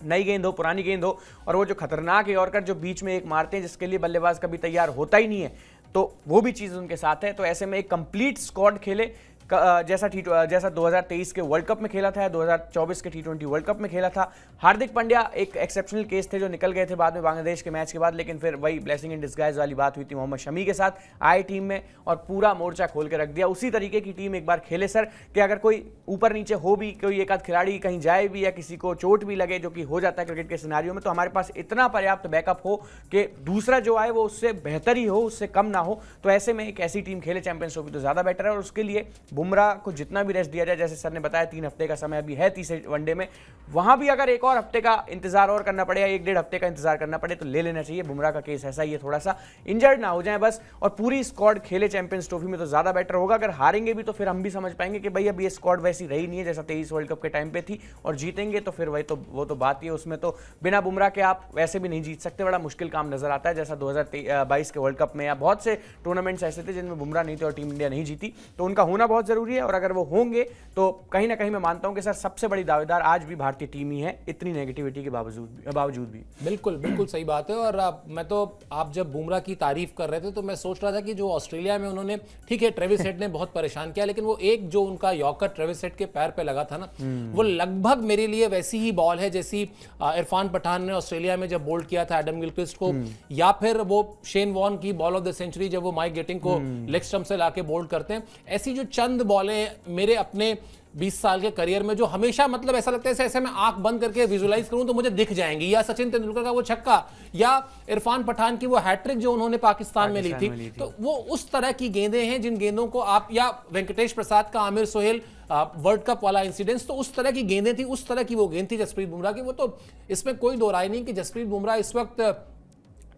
नई गेंद हो पुरानी गेंद हो। और वो जो खतरनाक यॉर्कर जो बीच में एक मारते हैं जिसके लिए बल्लेबाज कभी तैयार होता ही नहीं है, तो वो भी चीज़ उनके साथ है। तो ऐसे में एक कंप्लीट स्क्वाड खेले, जैसा 2023 के वर्ल्ड कप में खेला था, 2024 के T20 वर्ल्ड कप में खेला था। हार्दिक पांड्या एक एक्सेप्शनल केस थे जो निकल गए थे बाद में बांग्लादेश के मैच के बाद, लेकिन फिर वही ब्लेसिंग इन डिस्गाइज वाली बात हुई थी मोहम्मद शमी के साथ, आए टीम में और पूरा मोर्चा खोल के रख दिया। उसी तरीके की टीम एक बार खेले सर कि अगर कोई ऊपर नीचे हो भी, कोई एक आध खिलाड़ी कहीं जाए भी या किसी को चोट भी लगे, जो कि हो जाता है क्रिकेट के सिनारियों में, तो हमारे पास इतना पर्याप्त बैकअप हो कि दूसरा जो आए वो उससे बेहतर ही हो, उससे कम ना हो। तो ऐसे में एक ऐसी टीम खेले चैंपियंस ट्रॉफी तो ज्यादा बेटर है। और उसके लिए बुमराह को जितना भी रेस्ट दिया जाए, जैसे सर ने बताया 3 हफ्ते का समय अभी है तीसरे वनडे में, वहां भी अगर एक और हफ्ते का इंतजार और करना पड़े या 1-1.5 हफ्ते का इंतजार करना पड़े तो ले लेना चाहिए। बुमराह का केस ऐसा ही है, थोड़ा सा इंजर्ड ना हो जाए बस, और पूरी स्क्वाड खेले चैंपियंस ट्रॉफी में तो ज्यादा बेटर होगा। अगर हारेंगे भी तो फिर हम भी समझ पाएंगे कि भाई अब ये स्क्वाड वैसी रही नहीं है जैसा 23 वर्ल्ड कप के टाइम पे थी, और जीतेंगे तो फिर वो तो बात ही है। उसमें तो बिना बुमराह के आप वैसे भी नहीं जीत सकते, बड़ा मुश्किल काम नजर आता है, जैसा 2022 के वर्ल्ड कप में या बहुत से टूर्नामेंट्स ऐसे थे जिनमें बुमराह नहीं थे और टीम इंडिया नहीं जीती। तो उनका होना बहुत जरूरी है, और अगर वो होंगे तो कहीं ना कहीं मैं मानता हूं कि सर सबसे बड़ी दावेदार आज भी भारतीय टीम ही है, इतनी नेगेटिविटी के बावजूद भी। बिल्कुल बिल्कुल सही बात है। और मैं तो, आप जब बुमराह की तारीफ कर रहे थे तो मैं सोच रहा था कि जो ऑस्ट्रेलिया में उन्होंने, ठीक है ट्रेविस हेड ने बहुत परेशान किया, लेकिन वो एक जो उनका यॉर्कर ट्रेविस हेड के पैर पे लगा था ना, वो लगभग मेरे लिए वैसी ही बॉल है जैसी इरफान पठान ने ऑस्ट्रेलिया में जब बोल्ड किया था एडम गिलक्रिस्ट को, या फिर वो शेन वॉर्न की बॉल ऑफ द सेंचुरी जब वो माइक गेटिंग को लेग स्टंप से लाके बोल्ड करते हैं। ऐसी जो चंद बॉलें मेरे अपने 20 साल के करियर में जो हमेशा, मतलब ऐसा लगता है ऐसे मैं आंख बंद करके विजुलाइज करूं तो मुझे दिख जाएंगी, या सचिन तेंदुलकर का वो छक्का, या इरफान पठान की वो हैट्रिक जो उन्होंने पाकिस्तान में ली थी। तो वो उस तरह की गेंदें हैं जिन गेंदों को आप, या वेंकटेश प्रसाद का आमिर सोहेल वर्ल्ड कप वाला इंसिडेंस, तो उस तरह की गेंदें थी, उस तरह की वो गेंद थी जसप्रीत बुमराह की। वो तो इसमें कोई दो राय नहीं कि जसप्रीत बुमराह इस वक्त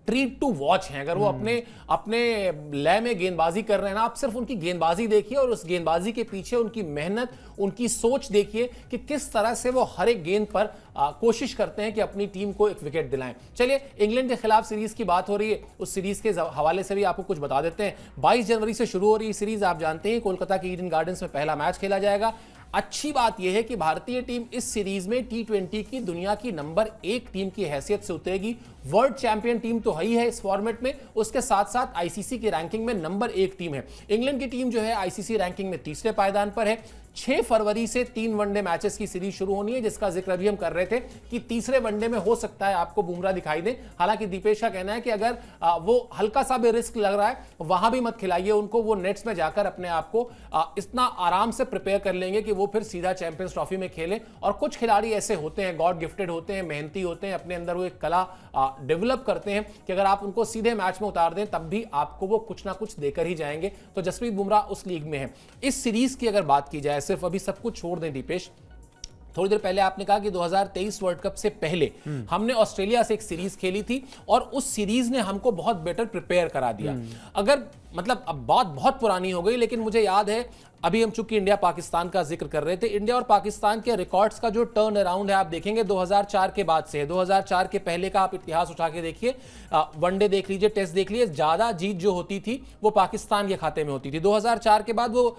ट्रीट टू वॉच हैं। अगर वो अपने लय में गेंदबाजी कर रहे हैं ना, आप सिर्फ उनकी गेंदबाजी देखिए और उस गेंदबाजी के पीछे उनकी मेहनत, उनकी सोच देखिए कि किस तरह से वो हर एक गेंद पर कोशिश करते हैं कि अपनी टीम को एक विकेट दिलाएं। चलिए, इंग्लैंड के खिलाफ सीरीज की बात हो रही है, उस सीरीज के हवाले से भी आपको कुछ बता देते हैं। 22 जनवरी से शुरू हो रही सीरीज, आप जानते हैं कोलकाता के ईडन गार्डन्स में पहला मैच खेला जाएगा। अच्छी बात यह है कि भारतीय टीम इस सीरीज में T20 की दुनिया की नंबर 1 टीम की हैसियत से उतरेगी। वर्ल्ड चैंपियन टीम तो है ही है इस फॉर्मेट में, उसके साथ साथ आईसीसी की रैंकिंग में नंबर 1 टीम है। इंग्लैंड की टीम जो है आईसीसी रैंकिंग में तीसरे पायदान पर है। 6 फरवरी से 3 वनडे मैचेस की सीरीज शुरू होनी है, जिसका जिक्र अभी हम कर रहे थे कि तीसरे वनडे में हो सकता है आपको बुमराह दिखाई दे। हालांकि दीपेश का कहना है कि अगर वो हल्का सा भी रिस्क लग रहा है, वहां भी मत खिलाइए उनको, वो नेट्स में जाकर अपने आप को इतना आराम से प्रिपेयर कर लेंगे कि वो फिर सीधा चैंपियंस ट्रॉफी में खेले। और कुछ खिलाड़ी ऐसे होते हैं, गॉड गिफ्टेड होते हैं, मेहनती होते हैं, अपने अंदर वो एक कला डेवलप करते हैं कि अगर आप उनको सीधे मैच में उतार दें तब भी आपको वो कुछ ना कुछ देकर ही जाएंगे। तो जसप्रीत बुमराह उस लीग में है। इस सीरीज की अगर बात की जाए, सिर्फ अभी सब कुछ छोड़ दें दीपेश, थोड़ी देर पहले आपने कहा कि 2023 वर्ल्ड कप से पहले हमने ऑस्ट्रेलिया से एक सीरीज खेली थी और उस सीरीज ने हमको बहुत बेटर प्रिपेयर करा दिया। अगर मतलब अब बात बहुत पुरानी हो गई, लेकिन मुझे याद है, अभी हम चूंकि इंडिया पाकिस्तान का जिक्र कर रहे थे, इंडिया और पाकिस्तान के रिकॉर्ड्स का जो टर्न अराउंड है आप देखेंगे 2004 के बाद से है। 2004 के पहले का आप इतिहास उठा के देखिए, वनडे देख लीजिए, टेस्ट देख लीजिए, ज्यादा जीत जो होती थी वो पाकिस्तान के खाते में होती थी। 2004 के बाद वो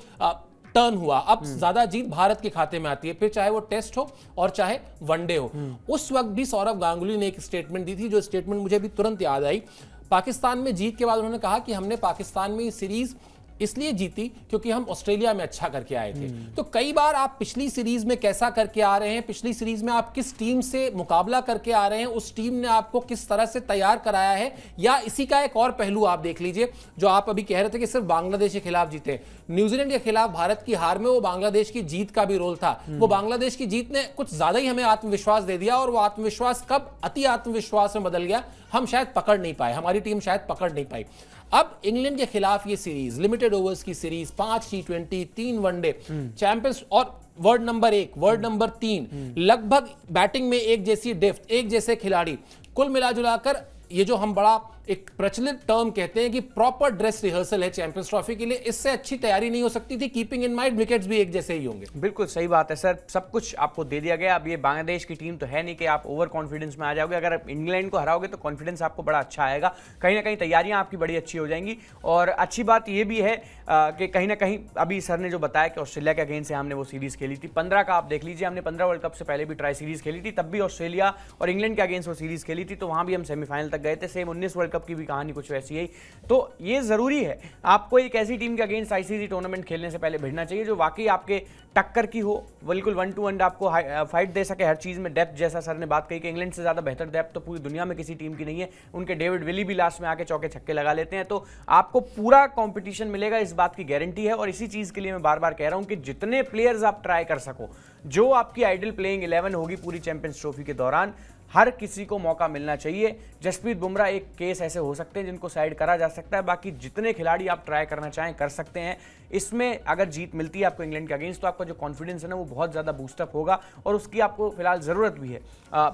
टर्न हुआ, अब ज्यादा जीत भारत के खाते में आती है, फिर चाहे वो टेस्ट हो और चाहे वनडे हो। उस वक्त भी सौरव गांगुली ने एक स्टेटमेंट दी थी, जो स्टेटमेंट मुझे भी तुरंत याद आई। पाकिस्तान में जीत के बाद उन्होंने कहा कि हमने पाकिस्तान में ये सीरीज इसलिए जीती क्योंकि हम ऑस्ट्रेलिया में अच्छा करके आए थे। तो कई बार आप पिछली सीरीज में कैसा करके आ रहे हैं, पिछली सीरीज में आप किस टीम से मुकाबला करके आ रहे हैं, उस टीम ने आपको किस तरह से तैयार कराया है, या इसी का एक और पहलू आप देख लीजिए, जो आप अभी कह रहे थे कि सिर्फ बांग्लादेश के खिलाफ जीते, न्यूजीलैंड के खिलाफ भारत की हार में वो बांग्लादेश की जीत का भी रोल था। वो बांग्लादेश की जीत ने कुछ ज्यादा ही हमें आत्मविश्वास दे दिया, और वो आत्मविश्वास कब अति आत्मविश्वास में बदल गया हम शायद पकड़ नहीं पाए, हमारी टीम शायद पकड़ नहीं पाई। अब इंग्लैंड के खिलाफ ये सीरीज, लिमिटेड ओवर्स की सीरीज, 5 T20, 3 वनडे, चैंपियंस और वर्ल्ड नंबर 1, वर्ल्ड नंबर 3, लगभग बैटिंग में एक जैसी डेप्थ, एक जैसे खिलाड़ी, कुल मिलाजुलाकर ये जो हम बड़ा एक प्रचलित टर्म कहते हैं कि प्रॉपर ड्रेस रिहर्सल है चैंपियंस ट्रॉफी के लिए, इससे अच्छी तैयारी नहीं हो सकती थी, कीपिंग इन माइंड विकेट्स भी एक जैसे ही होंगे। बिल्कुल सही बात है सर, सब कुछ आपको दे दिया गया। अब ये बांग्लादेश की टीम तो है नहीं कि आप ओवर कॉन्फिडेंस में आ जाओगे। अगर आप इंग्लैंड को हराओगे तो कॉन्फिडेंस आपको बड़ा अच्छा आएगा, कहीं ना कहीं तैयारियां आपकी बड़ी अच्छी हो जाएंगी। और अच्छी बात ये भी है कि कहीं ना कहीं अभी सर ने जो बताया कि ऑस्ट्रेलिया के अगेंस्ट से हमने वो सीरीज खेली थी, 15 का आप देख लीजिए, हमने 15 वर्ल्ड कप से पहले भी ट्राई सीरीज खेली थी, तब भी ऑस्ट्रेलिया और इंग्लैंड के अगेंस्ट वो सीरीज खेली थी, तो वहां भी हम सेमीफाइनल तक गए थे। सेम 19 वर्ल्ड कप की भी कहानी कुछ वैसी है। तो ये जरूरी है, आपको एक ऐसी टीम के अगेंस्ट आईसीसी टूर्नामेंट खेलने से पहले भिड़ना चाहिए जो वाकई आपके टक्कर की हो, बिल्कुल 1-to-1 आपको फाइट दे सके हर चीज में। डेप्थ जैसा सर ने बात कही कि इंग्लैंड से ज्यादा बेहतर डेप्थ तो पूरी दुनिया में किसी टीम की नहीं है। उनके डेविड विली भी लास्ट में आके चौके छक्के लगा लेते हैं। तो आपको पूरा कंपटीशन मिलेगा, इस बात की गारंटी है। और इसी चीज के लिए मैं बार बार कह रहा हूं कि जितने प्लेयर्स आप ट्राई कर सको, जो आपकी आइडल प्लेइंग 11 होगी पूरी चैंपियंस ट्रॉफी के दौरान, हर किसी को मौका मिलना चाहिए। जसप्रीत बुमराह एक केस ऐसे हो सकते हैं जिनको साइड करा जा सकता है, बाकी जितने खिलाड़ी आप ट्राई करना चाहें कर सकते हैं। इसमें अगर जीत मिलती है आपको इंग्लैंड के अगेंस्ट, तो आपका जो कॉन्फिडेंस है ना वो बहुत ज़्यादा बूस्टअप होगा, और उसकी आपको फिलहाल ज़रूरत भी है।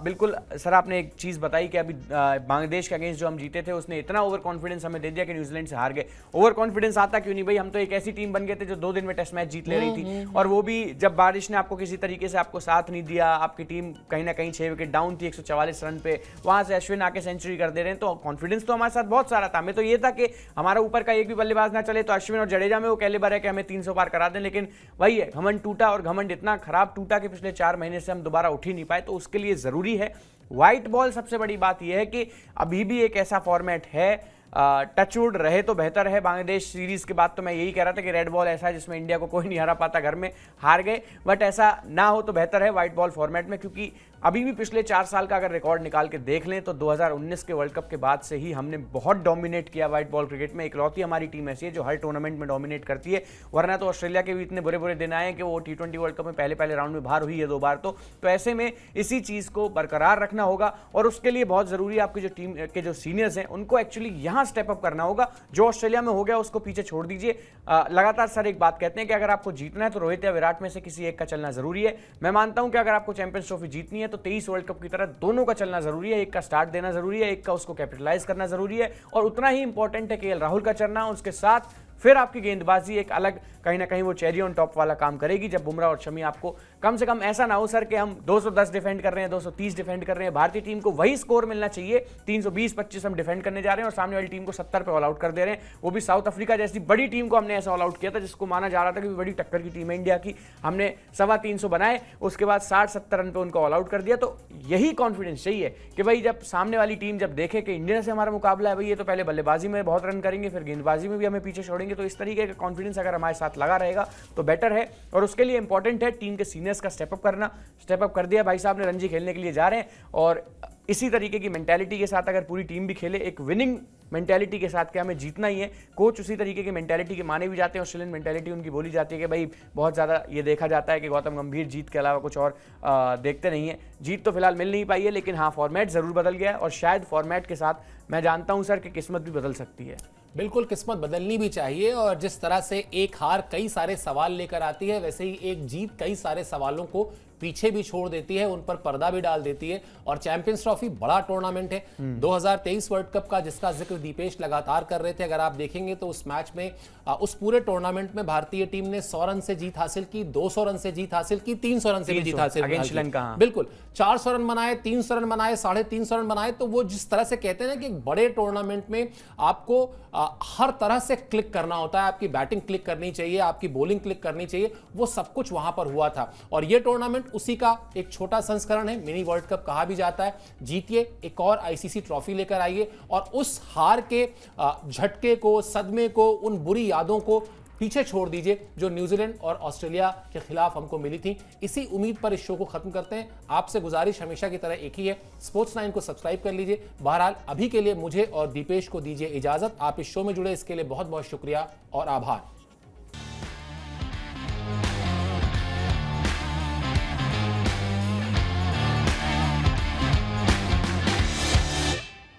बिल्कुल सर, आपने एक चीज़ बताई कि अभी बांग्लादेश के अगेंस्ट जो हम जीते थे उसने इतना ओवर कॉन्फिडेंस हमें दे दिया कि न्यूजीलैंड से हार गए। ओवर कॉन्फिडेंस आता क्यों नहीं भाई, हम तो एक ऐसी टीम बन गए थे जो 2 दिन में टेस्ट मैच जीत ले रही थी, और वो भी जब बारिश ने आपको किसी तरीके से आपको साथ नहीं दिया, आपकी टीम कहीं ना कहीं 6 विकेट डाउन थी 144 रन पे, वहां से अश्विन आके सेंचुरी कर दे रहे हैं। तो कॉन्फिडेंस तो हमारे साथ बहुत सारा था। हमें तो ये था कि हमारा ऊपर का एक भी बल्लेबाज ना चले तो अश्विन और जडेजा में वो कैलिबर है कि हमें 300 पार करा दें, लेकिन वही है, घमंड टूटा, और घमंड इतना खराब टूटा कि पिछले 4 महीने से हम दोबारा उठ ही नहीं पाए। तो उसके लिए जरूरी है व्हाइट बॉल। सबसे बड़ी बात यह है कि अभी भी एक ऐसा फॉर्मेट है, टचवुड रहे तो बेहतर है। बांग्लादेश सीरीज के बाद तो मैं यही कह रहा था कि रेड बॉल ऐसा है जिसमें इंडिया को कोई नहीं हरा पाता, घर में हार गए, बट ऐसा ना हो तो बेहतर है व्हाइट बॉल फॉर्मेट में, क्योंकि अभी भी पिछले 4 साल का अगर रिकॉर्ड निकाल के देख लें तो 2019 के वर्ल्ड कप के बाद से ही हमने बहुत डोमिनेट किया व्हाइट बॉल क्रिकेट में। इकलौती हमारी टीम ऐसी है जो हर टूर्नामेंट में डोमिनेट करती है, वरना तो ऑस्ट्रेलिया के भी इतने बुरे बुरे दिन आए हैं कि वो T20 वर्ल्ड कप में पहले राउंड में बाहर हुई है 2 बार। तो ऐसे में इसी चीज़ को बरकरार रखना होगा, और उसके लिए बहुत ज़रूरी है आपकी जो टीम के जो सीनियर्स हैं उनको एक्चुअली यहाँ स्टेप अप करना होगा। जो ऑस्ट्रेलिया में हो गया उसको पीछे छोड़ दीजिए। लगातार सर एक बात कहते हैं कि अगर आपको जीतना है तो रोहित या विराट में से किसी एक का चलना जरूरी है। मैं मानता हूं कि अगर आपको चैंपियंस ट्रॉफी जीतनी है तो 23 वर्ल्ड कप की तरह दोनों का चलना जरूरी है। एक का स्टार्ट देना जरूरी है, एक का उसको कैपिटलाइज करना जरूरी है, और उतना ही इंपॉर्टेंट है केएल राहुल का चलना। उसके साथ फिर आपकी गेंदबाजी एक अलग कहीं ना कहीं वो चेरी ऑन टॉप वाला काम करेगी, जब बुमराह और शमी आपको कम से कम ऐसा ना हो सर कि हम 210 डिफेंड कर रहे हैं, 230 डिफेंड कर रहे हैं। भारतीय टीम को वही स्कोर मिलना चाहिए, 320-25 हम डिफेंड करने जा रहे हैं और सामने वाली टीम को 70 पे ऑल आउट कर दे रहे हैं। वो भी साउथ अफ्रीका जैसी बड़ी टीम को हमने ऐसा ऑल आउट किया था जिसको माना जा रहा था कि बड़ी टक्कर की टीम है इंडिया की। हमने 325 बनाए, उसके बाद 60-70 रन पे उनको ऑल आउट कर दिया। तो यही कॉन्फिडेंस चाहिए कि भाई जब सामने वाली टीम जब देखे कि इंडिया से हमारा मुकाबला है, भाई ये तो पहले बल्लेबाजी में बहुत रन करेंगे, फिर गेंदबाजी में भी हमें पीछे छोड़ेंगे। तो इस तरीके का कॉन्फिडेंस अगर हमारे साथ लगा रहेगा तो बेटर है, और उसके लिए इंपॉर्टेंट है टीम के सीनियर्स का स्टेप अप करना। स्टेप अप कर दिया भाई साहब ने, रणजी खेलने के लिए जा रहे हैं, और इसी तरीके की मेंटालिटी के साथ अगर पूरी टीम भी खेले, एक विनिंग मेंटालिटी के साथ कि हमें जीतना ही है। कोच उसी तरीके की मेंटालिटी के माने भी जाते हैं। ऑस्ट्रेलियन मेंटालिटी उनकी बोली जाती है कि भाई बहुत ज़्यादा ये देखा जाता है कि गौतम गंभीर जीत के अलावा कुछ और देखते नहीं है। जीत तो फिलहाल मिल नहीं पाई है, लेकिन हाँ फॉर्मेट ज़रूर बदल गया है, और शायद फॉर्मेट के साथ मैं जानता हूँ सर कि किस्मत भी बदल सकती है। बिल्कुल, किस्मत बदलनी भी चाहिए, और जिस तरह से एक हार कई सारे सवाल लेकर आती है, वैसे ही एक जीत कई सारे सवालों को पीछे भी छोड़ देती है, उन पर पर्दा भी डाल देती है। और चैंपियंस ट्रॉफी बड़ा टूर्नामेंट है। 2023 वर्ल्ड कप का जिसका जिक्र दीपेश लगातार कर रहे थे, अगर आप देखेंगे तो उस मैच में उस पूरे टूर्नामेंट में भारतीय टीम ने 100 रन से जीत हासिल की, 200 रन से जीत हासिल की, 300 रन से भी जीत हासिल की। श्रीलंका बिल्कुल, 400 रन बनाए, 300 रन बनाए, 350 रन बनाए। तो वो जिस तरह से कहते हैं ना कि एक बड़े टूर्नामेंट में आपको हर तरह से क्लिक करना होता है, आपकी बैटिंग क्लिक करनी चाहिए, आपकी बॉलिंग क्लिक करनी चाहिए, वो सब कुछ वहां पर हुआ था। और ये टूर्नामेंट उसी का एक छोटा संस्करण है, मिनी वर्ल्ड कप कहा भी जाता है। जीतिए, एक और आईसीसी ट्रॉफी लेकर आइए, और उस हार के झटके को, सदमे को, उन बुरी यादों को पीछे छोड़ दीजिए जो न्यूजीलैंड और ऑस्ट्रेलिया के खिलाफ हमको मिली थी। इसी उम्मीद पर इस शो को खत्म करते हैं। आपसे गुजारिश हमेशा की तरह एक ही है, स्पोर्ट्स 9 को सब्सक्राइब कर लीजिए। बहरहाल अभी के लिए मुझे और दीपेश को दीजिए इजाजत। आप इस शो में जुड़े इसके लिए बहुत बहुत शुक्रिया और आभार।